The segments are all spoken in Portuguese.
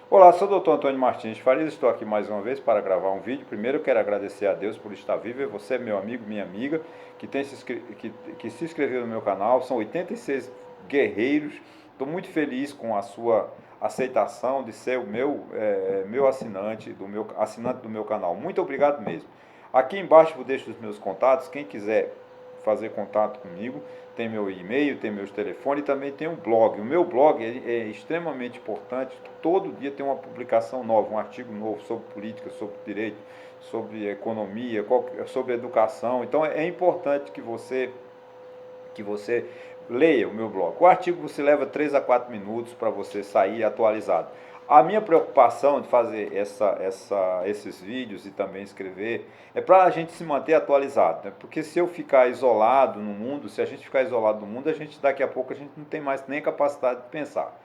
Olá, sou o Dr. Antônio Martins de Farias, estou aqui mais uma vez para gravar um vídeo. Primeiro eu quero agradecer a Deus por estar vivo e você, meu amigo, minha amiga, que se inscreveu no meu canal. São 86 guerreiros. Estou muito feliz com a sua aceitação de ser o meu assinante do meu canal. Muito obrigado mesmo. Aqui embaixo eu deixo os meus contatos. Quem quiser fazer contato comigo, tem meu e-mail, tem meus telefones e também tem um blog. O meu blog é extremamente importante, todo dia tem uma publicação nova, um artigo novo sobre política, sobre direito, sobre economia, sobre educação. Então é importante que você leia o meu blog. O artigo você leva 3 a 4 minutos para você sair atualizado. A minha preocupação de fazer esses vídeos e também escrever é para a gente se manter atualizado, né? Porque se eu ficar isolado no mundo, se a gente ficar isolado no mundo, daqui a pouco a gente não tem mais nem capacidade de pensar.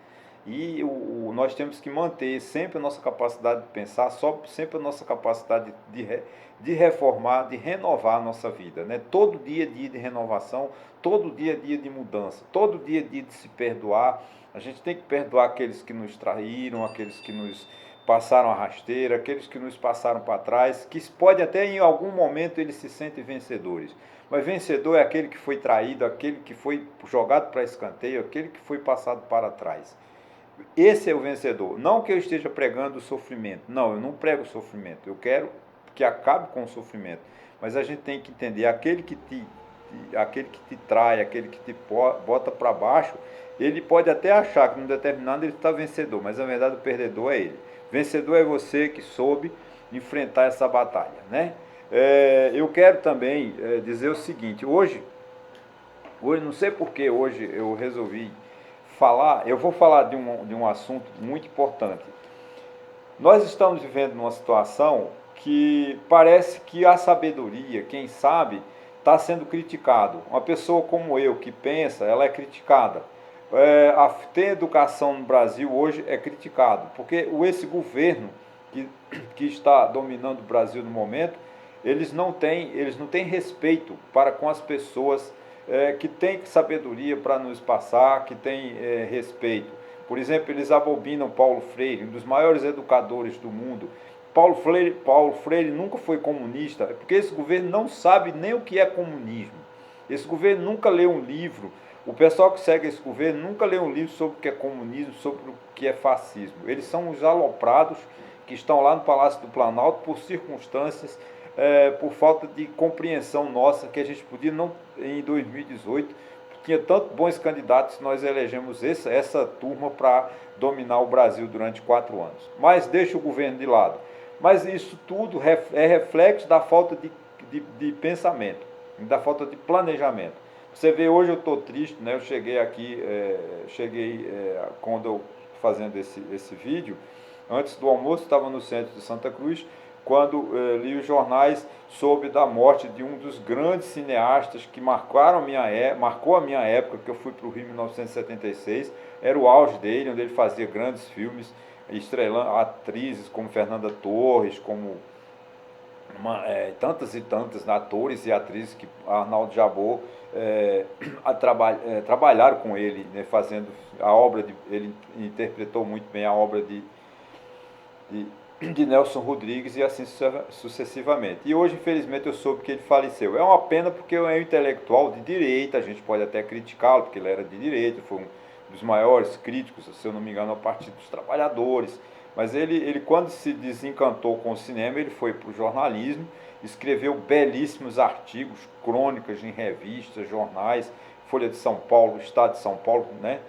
E nós temos que manter sempre a nossa capacidade de pensar, sempre a nossa capacidade de reformar, de renovar a nossa vida. Né? Todo dia é dia de renovação, todo dia é dia de mudança, todo dia é dia de se perdoar. A gente tem que perdoar aqueles que nos traíram, aqueles que nos passaram a rasteira, aqueles que nos passaram para trás, que pode até em algum momento eles se sentem vencedores. Mas vencedor é aquele que foi traído, aquele que foi jogado para escanteio, aquele que foi passado para trás. Esse é o vencedor. Não que eu esteja pregando o sofrimento. Não, eu não prego o sofrimento. Eu quero que acabe com o sofrimento. Mas a gente tem que entender, aquele que te trai, aquele que te bota para baixo, ele pode até achar que num determinado ele está vencedor, mas na verdade o perdedor é ele. Vencedor é você que soube enfrentar essa batalha, né? Eu quero também dizer o seguinte, hoje não sei por que hoje eu resolvi eu vou falar de um assunto muito importante. Nós estamos vivendo numa situação que parece que a sabedoria, quem sabe, está sendo criticado. Uma pessoa como eu, que pensa, ela é criticada. Ter educação no Brasil hoje é criticado, porque esse governo que, que está dominando o Brasil no momento, eles não têm respeito para com as pessoas que têm sabedoria para nos passar, que têm respeito. Por exemplo, eles abominam Paulo Freire, um dos maiores educadores do mundo. Paulo Freire nunca foi comunista, porque esse governo não sabe nem o que é comunismo. Esse governo nunca leu um livro. O pessoal que segue esse governo nunca leu um livro sobre o que é comunismo, sobre o que é fascismo. Eles são os aloprados que estão lá no Palácio do Planalto por circunstâncias, por falta de compreensão nossa, que a gente podia, não, em 2018, tinha tantos bons candidatos, nós elegemos essa turma para dominar o Brasil durante 4 anos. Mas deixa o governo de lado. Mas isso tudo é reflexo da falta de pensamento, da falta de planejamento. Você vê, hoje eu estou triste, né? Eu cheguei aqui, quando eu fazendo esse vídeo, antes do almoço, estava no centro de Santa Cruz, quando li os jornais, soube da morte de um dos grandes cineastas que marcou a minha época, que eu fui para o Rio em 1976, era o auge dele, onde ele fazia grandes filmes, estrelando atrizes como Fernanda Torres, como tantas e tantas atores e atrizes que Arnaldo Jabor trabalharam com ele, né, fazendo a obra ele interpretou muito bem a obra de, de Nelson Rodrigues e assim sucessivamente. E hoje, infelizmente, eu soube que ele faleceu. É uma pena porque é um intelectual de direita, a gente pode até criticá-lo, porque ele era de direita, foi um dos maiores críticos, se eu não me engano, ao Partido dos Trabalhadores. Mas ele quando se desencantou com o cinema, ele foi para o jornalismo, escreveu belíssimos artigos, crônicas em revistas, jornais, Folha de São Paulo, Estado de São Paulo, né?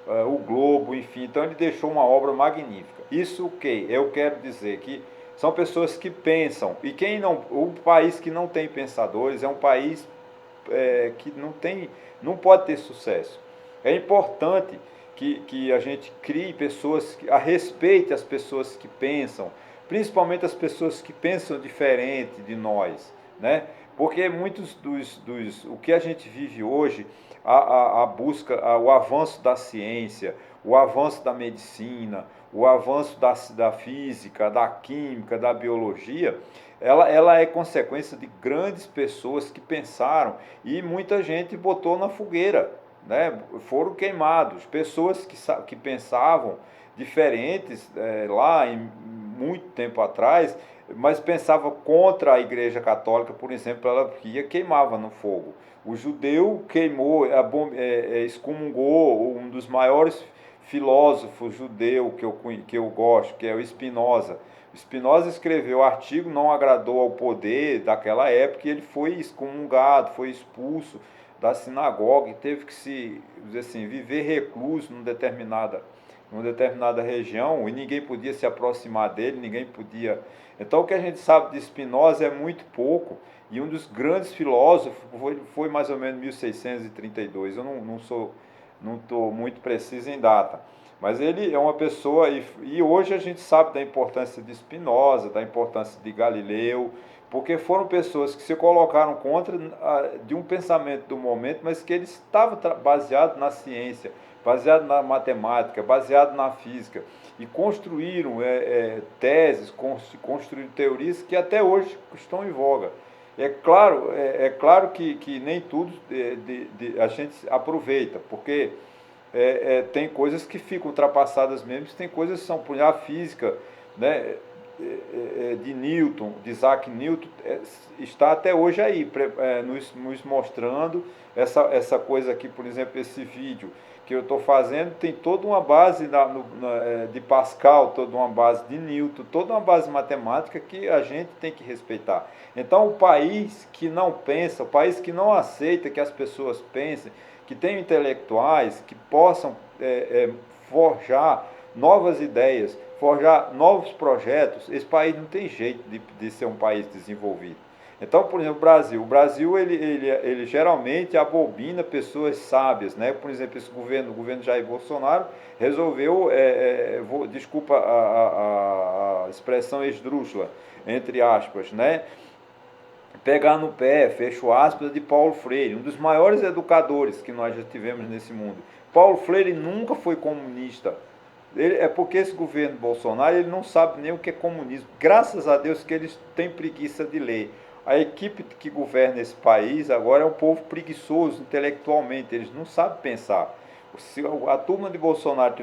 O Globo, enfim. Então ele deixou uma obra magnífica. Isso o que? Eu quero dizer que são pessoas que pensam. E o país que não tem pensadores é um país que não pode ter sucesso. É importante que a gente crie pessoas, respeite as pessoas que pensam, principalmente as pessoas que pensam diferente de nós, né? Porque o que a gente vive hoje, a busca, o avanço da ciência, o avanço da medicina, o avanço da física, da química, da biologia, ela é consequência de grandes pessoas que pensaram e muita gente botou na fogueira. né? Foram queimados. Pessoas que pensavam diferentes lá em muito tempo atrás, mas pensava contra a Igreja Católica, por exemplo, ela ia queimava no fogo. O judeu queimou, excomungou um dos maiores filósofos judeu que eu gosto, que é o Spinoza. O Spinoza escreveu o artigo, não agradou ao poder daquela época e ele foi excomungado, foi expulso da sinagoga e teve que dizer assim, viver recluso numa determinada região e ninguém podia se aproximar dele, ninguém podia. Então o que a gente sabe de Spinoza é muito pouco e um dos grandes filósofos foi mais ou menos 1632. Eu não estou muito preciso em data, mas ele é uma pessoa e hoje a gente sabe da importância de Spinoza, da importância de Galileu, porque foram pessoas que se colocaram contra de um pensamento do momento, mas que eles estavam baseados na ciência, baseado na matemática, baseado na física, e construíram teses, construíram teorias que até hoje estão em voga. É claro que nem tudo a gente aproveita, porque tem coisas que ficam ultrapassadas mesmo, tem coisas que são, por exemplo, a física, né, de Newton, de Isaac Newton, está até hoje aí, nos mostrando essa coisa aqui, por exemplo, esse vídeo que eu estou fazendo, tem toda uma base de Pascal, toda uma base de Newton, toda uma base matemática que a gente tem que respeitar. Então, o país que não pensa, o país que não aceita que as pessoas pensem, que tenham intelectuais que possam forjar novas ideias, forjar novos projetos, esse país não tem jeito de ser um país desenvolvido. Então, por exemplo, o Brasil ele geralmente abobina pessoas sábias, né? Por exemplo, o governo Jair Bolsonaro resolveu, desculpa a expressão esdrúxula, entre aspas, né? Pegar no pé, fecho aspas, de Paulo Freire, um dos maiores educadores que nós já tivemos nesse mundo. Paulo Freire nunca foi comunista. É porque esse governo Bolsonaro ele não sabe nem o que é comunismo. Graças a Deus que eles têm preguiça de ler. A equipe que governa esse país agora é um povo preguiçoso intelectualmente, eles não sabem pensar. Se a turma de Bolsonaro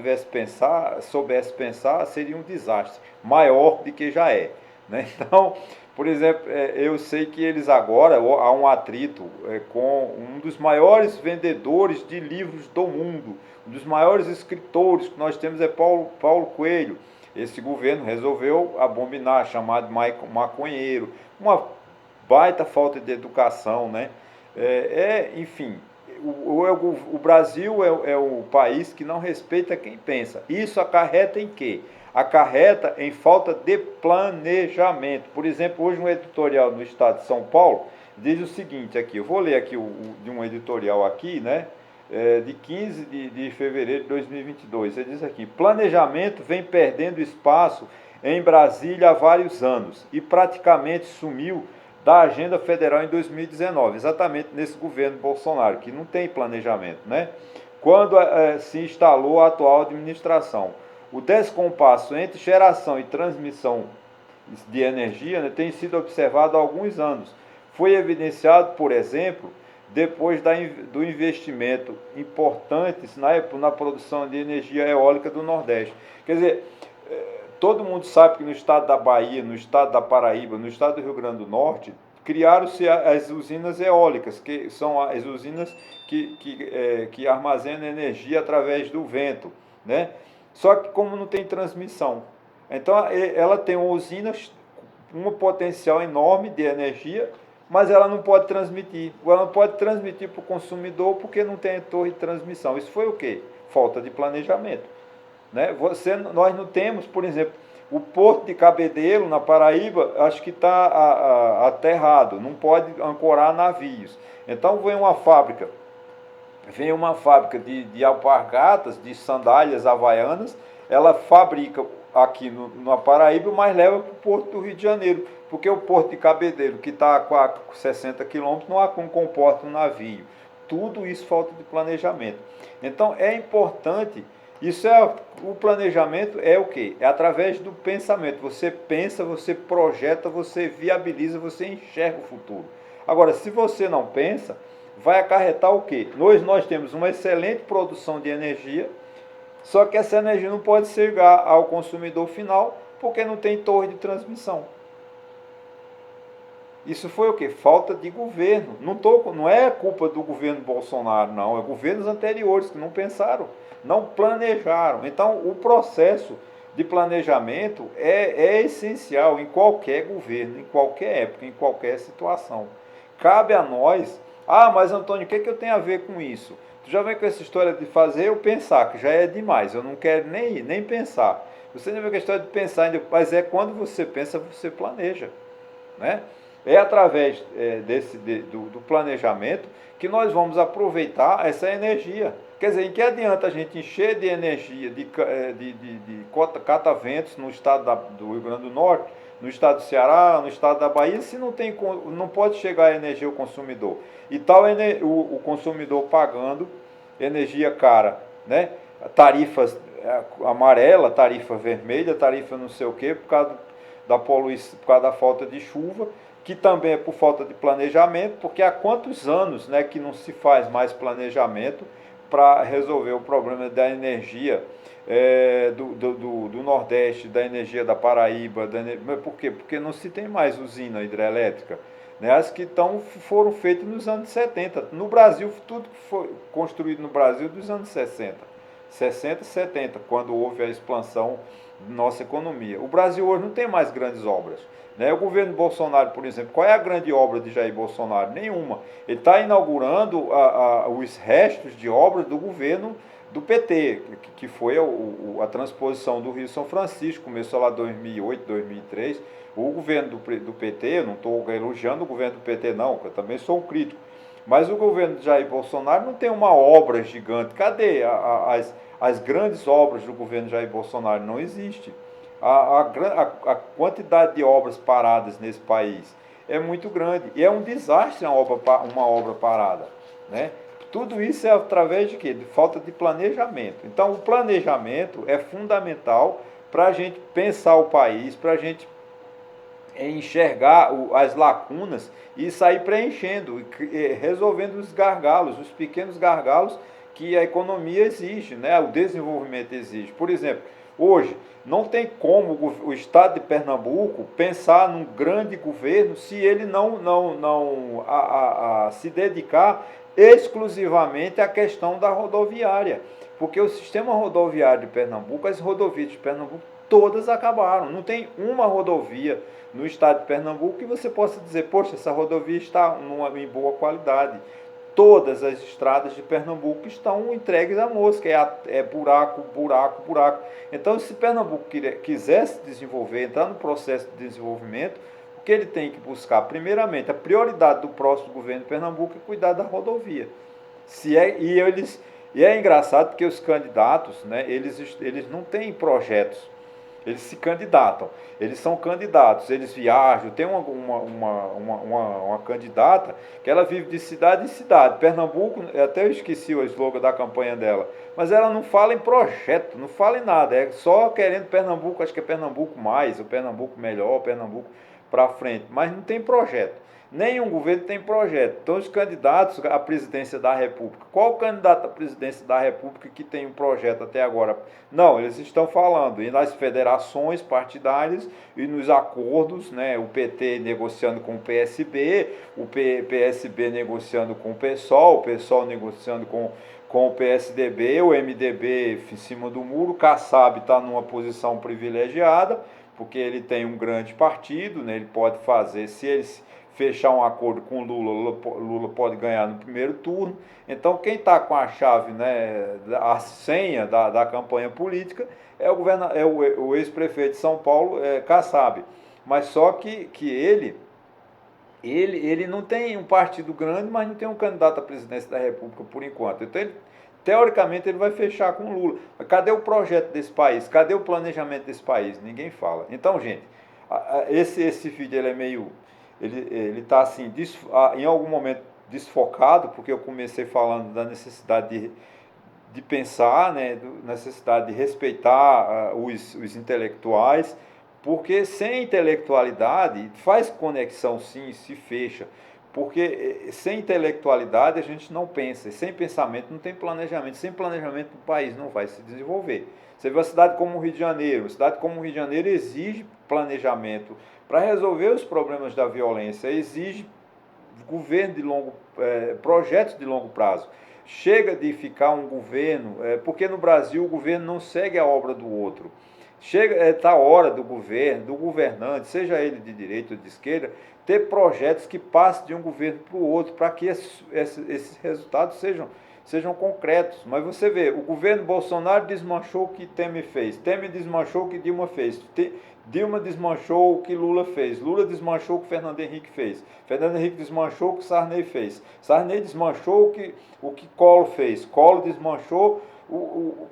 soubesse pensar, seria um desastre maior do que já é. Né? Então, por exemplo, eu sei que eles agora há um atrito com um dos maiores vendedores de livros do mundo, um dos maiores escritores que nós temos é Paulo Coelho. Esse governo resolveu abominar, chamar de maconheiro, uma baita falta de educação, né? Enfim, o Brasil é o país que não respeita quem pensa. Isso acarreta em quê? Acarreta em falta de planejamento. Por exemplo, hoje um editorial no estado de São Paulo diz o seguinte aqui, eu vou ler aqui de um editorial aqui, né? De 15 de fevereiro de 2022. Ele diz aqui, planejamento vem perdendo espaço em Brasília há vários anos e praticamente sumiu da agenda federal em 2019, exatamente nesse governo Bolsonaro, que não tem planejamento, né? Quando se instalou a atual administração. O descompasso entre geração e transmissão de energia, né, tem sido observado há alguns anos. Foi evidenciado, por exemplo, depois do investimento importantes na produção de energia eólica do Nordeste. Quer dizer, todo mundo sabe que no estado da Bahia, no estado da Paraíba, no estado do Rio Grande do Norte, criaram-se as usinas eólicas, que são as usinas que armazenam energia através do vento, né? Só que como não tem transmissão, então ela tem uma usina, um potencial enorme de energia, mas ela não pode transmitir. Ela não pode transmitir para o consumidor porque não tem torre de transmissão. Isso foi o quê? Falta de planejamento. Né? Nós não temos, por exemplo, o Porto de Cabedelo, na Paraíba, acho que está aterrado, não pode ancorar navios. Então vem uma fábrica de alpargatas, de sandálias havaianas, ela fabrica aqui na Paraíba, mas leva para o Porto do Rio de Janeiro, porque o Porto de Cabedelo, que está a 60 quilômetros, não comporta um navio. Tudo isso falta de planejamento. Então é importante. O planejamento é o quê? É através do pensamento. Você pensa, você projeta, você viabiliza, você enxerga o futuro. Agora, se você não pensa, vai acarretar o quê? Nós temos uma excelente produção de energia, só que essa energia não pode chegar ao consumidor final porque não tem torre de transmissão. Isso foi o quê? Falta de governo. Não é culpa do governo Bolsonaro, não. É governos anteriores que não pensaram, não planejaram. Então, o processo de planejamento é essencial em qualquer governo, em qualquer época, em qualquer situação. Cabe a nós. Ah, mas Antônio, o que eu tenho a ver com isso? Tu já vem com essa história de fazer eu pensar, que já é demais. Eu não quero nem pensar. Você já vem com a história de pensar, mas é quando você pensa, você planeja, né? É através do planejamento que nós vamos aproveitar essa energia. Quer dizer, em que adianta a gente encher de energia, de cataventos no estado do Rio Grande do Norte, no estado do Ceará, no estado da Bahia, se não pode chegar a energia ao consumidor. E tal o consumidor pagando energia cara, né? Tarifas amarela, tarifa vermelha, tarifa não sei o quê, por causa da poluição, por causa da falta de chuva, que também é por falta de planejamento, porque há quantos anos, né, que não se faz mais planejamento para resolver o problema da energia do Nordeste, da energia da Paraíba. Por quê? Porque não se tem mais usina hidrelétrica. Né? As que foram feitas nos anos 70. No Brasil, tudo que foi construído no Brasil dos anos 60 e 70, quando houve a expansão da nossa economia. O Brasil hoje não tem mais grandes obras. Né? O governo Bolsonaro, por exemplo, qual é a grande obra de Jair Bolsonaro? Nenhuma. Ele está inaugurando os restos de obras do governo do PT, que foi a transposição do Rio São Francisco, começou lá em 2008, 2003. O governo do PT, eu não estou elogiando o governo do PT não, eu também sou um crítico, mas o governo de Jair Bolsonaro não tem uma obra gigante. Cadê as grandes obras do governo de Jair Bolsonaro? Não existe. A quantidade de obras paradas nesse país é muito grande. E é um desastre uma obra parada. Né? Tudo isso é através de quê? De falta de planejamento. Então, o planejamento é fundamental para a gente pensar o país, para a gente enxergar as lacunas e sair preenchendo, resolvendo os gargalos, os pequenos gargalos que a economia exige, né? O desenvolvimento exige. Por exemplo, hoje não tem como o estado de Pernambuco pensar num grande governo se ele não se dedicar exclusivamente à questão da rodoviária. Porque o sistema rodoviário de Pernambuco, as rodovias de Pernambuco, todas acabaram. Não tem uma rodovia no estado de Pernambuco que você possa dizer, poxa, essa rodovia está em boa qualidade. Todas as estradas de Pernambuco estão entregues à mosca, é buraco, buraco, buraco. Então, se Pernambuco quiser se desenvolver, entrar no processo de desenvolvimento, o que ele tem que buscar? Primeiramente, a prioridade do próximo governo de Pernambuco é cuidar da rodovia. E é engraçado porque os candidatos, né, eles não têm projetos. Eles se candidatam, eles são candidatos, eles viajam. Tem uma candidata que ela vive de cidade em cidade. Pernambuco, até eu esqueci o slogan da campanha dela, mas ela não fala em projeto, não fala em nada, é só querendo Pernambuco, acho que é Pernambuco mais, o Pernambuco melhor, o Pernambuco para frente, mas não tem projeto. Nenhum governo tem projeto. Então, os candidatos à presidência da República, qual candidato à presidência da República que tem um projeto até agora? Não, eles estão falando nas federações partidárias e nos acordos, né? O PT negociando com o PSB, o PSB negociando com o PSOL negociando com o PSDB, o MDB em cima do muro, o Kassab está numa posição privilegiada, porque ele tem um grande partido, né? Ele pode fazer, se eles fechar um acordo com Lula pode ganhar no primeiro turno. Então, quem está com a chave, né, a senha da campanha política é o ex-prefeito de São Paulo, Kassab. Mas só que ele não tem um partido grande, mas não tem um candidato à presidência da República por enquanto. Então, teoricamente, ele vai fechar com Lula. Mas cadê o projeto desse país? Cadê o planejamento desse país? Ninguém fala. Então, gente, esse vídeo ele é meio... Ele está assim, em algum momento desfocado, porque eu comecei falando da necessidade de pensar, né, necessidade de respeitar os intelectuais, porque sem intelectualidade faz conexão sim, se fecha. Porque sem intelectualidade a gente não pensa, e sem pensamento não tem planejamento, sem planejamento o país não vai se desenvolver. Você vê uma cidade como o Rio de Janeiro, uma cidade como o Rio de Janeiro exige planejamento para resolver os problemas da violência, exige governo de projetos de longo prazo. Chega de ficar um governo, porque no Brasil o governo não segue a obra do outro. Está a hora do governo, do governante, seja ele de direita ou de esquerda, ter projetos que passem de um governo para o outro, para que esses resultados sejam concretos. Mas você vê, o governo Bolsonaro desmanchou o que Temer fez, Temer desmanchou o que Dilma fez, Dilma desmanchou o que Lula fez, Lula desmanchou o que Fernando Henrique fez, Fernando Henrique desmanchou o que Sarney fez, Sarney desmanchou o que Collor fez, Collor desmanchou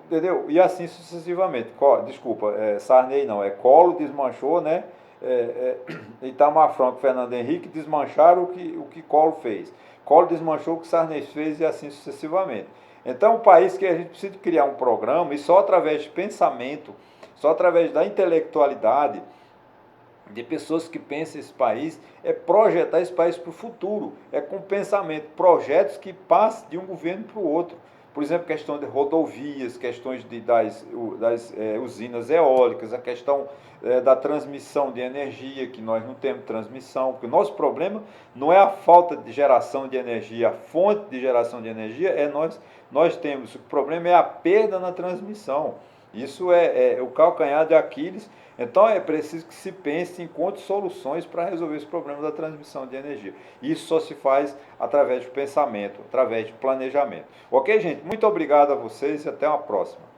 entendeu? E assim sucessivamente. Desculpa, Sarney não, Collor desmanchou, né? Itamar Franco e Fernando Henrique desmancharam o que Collor fez. Collor desmanchou o que Sarney fez e assim sucessivamente. Então, um país que a gente precisa criar um programa e só através de pensamento, só através da intelectualidade, de pessoas que pensam esse país, é projetar esse país para o futuro, é com pensamento, projetos que passem de um governo para o outro. Por exemplo, questão de rodovias, questões das usinas eólicas, a questão da transmissão de energia, que nós não temos transmissão, porque o nosso problema não é a falta de geração de energia, a fonte de geração de energia nós temos, o problema é a perda na transmissão. Isso é o calcanhar de Aquiles. Então é preciso que se pense, encontre soluções para resolver esse problema da transmissão de energia. Isso só se faz através de pensamento, através de planejamento. Ok, gente? Muito obrigado a vocês e até uma próxima.